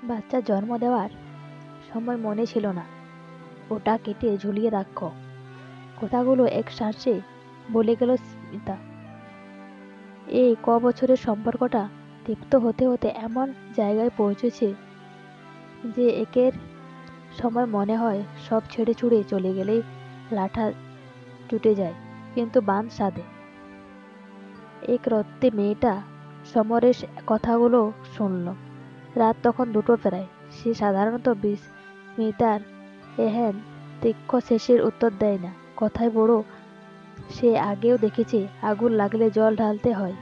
বাচ্চা জন্ম দেওয়ার সময় মনে ছিল না, ওটা কেটে ঝুলিয়ে রাখো। কথাগুলো এক শ্বাসে বলে গেল স্মিতা। এই বছরের সম্পর্কটা তৃপ্ত হতে হতে এমন জায়গায় পৌঁছেছে যে একের সময় মনে হয় সব ছেড়ে ছুড়ে চলে গেলেই লাঠা টুটে যায়, কিন্তু বাঁধ সাধে। এক রাতে মেয়েটা সমরেশ কথাগুলো শুনল। রাত তখন 2টো প্রায়। সে সাধারণত স্মিতার এহেন তীক্ষ্ণ শেষের উত্তর দেয় না। কথায় বড়। সে আগেও দেখেছে আগুন লাগলে জল ঢালতে হয়,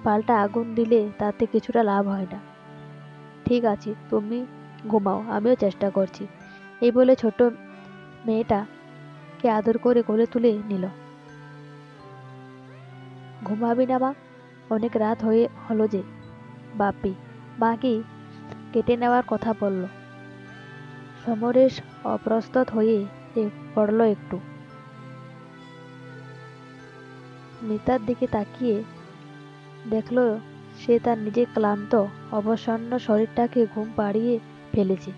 পাল্টা আগুন দিলে তাতে কিছুটা লাভ হয় না। ঠিক আছে, তুমি ঘুমাও, আমিও চেষ্টা করছি, এই বলে ছোট মেয়েটাকে আদর করে কোলে তুলে নিল। ঘুমাবি না মা? অনেক রাত হলো যে। বাপি, মা কি কেটে নেওয়ার কথা বলল? সমরেশ অপ্রস্তুত হয়ে পড়ল একটু। মিতার দিকে তাকিয়ে দেখল সে তার নিজের ক্লান্ত অবসন্ন শরীরটাকে ঘুম পাড়িয়ে ফেলেছে।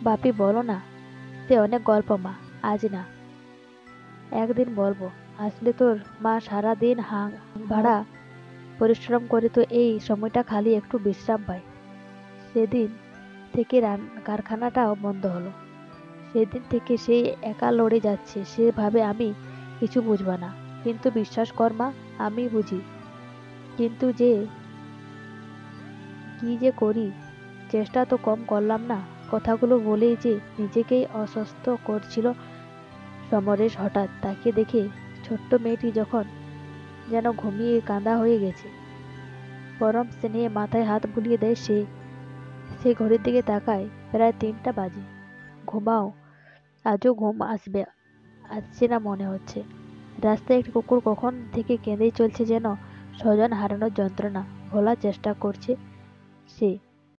বাপি, বলো না। সে অনেক গল্প মা, আজ না, একদিন বলবো। আসলে তোর মা সারা দিন ভাড়া পরিশ্রম করে, তো এই সময়টা খালি একটু বিশ্রাম পায়। সেদিন থেকে কারখানাটাও বন্ধ হলো। সেদিন থেকে সে একা লড়ে যাচ্ছে। সে ভাবে আমি কিছু বুঝব না, কিন্তু বিশ্বাস কর মা, আমি বুঝি। কিন্তু কি যে করি, চেষ্টা তো কম করলাম না। কথাগুলো বলেই যে নিজেকেই অসুস্থ করছিল সমরেশ হঠাৎ তাকে দেখে ছোট্ট মেয়েটি যখন যেন ঘুমিয়ে কাঁদা হয়ে গেছে। পরম স্নেহে মাথায় হাত বুলিয়ে দেয় সে। সে ঘড়ির দিকে তাকায়, প্রায় 3টা বাজে। ঘুমাও, আজও ঘুম আসছে না মনে হচ্ছে। রাস্তায় একটি কুকুর কখন থেকে কেঁদেই চলছে, যেন স্বজন হারানোর যন্ত্রণা ভোলার চেষ্টা করছে সে।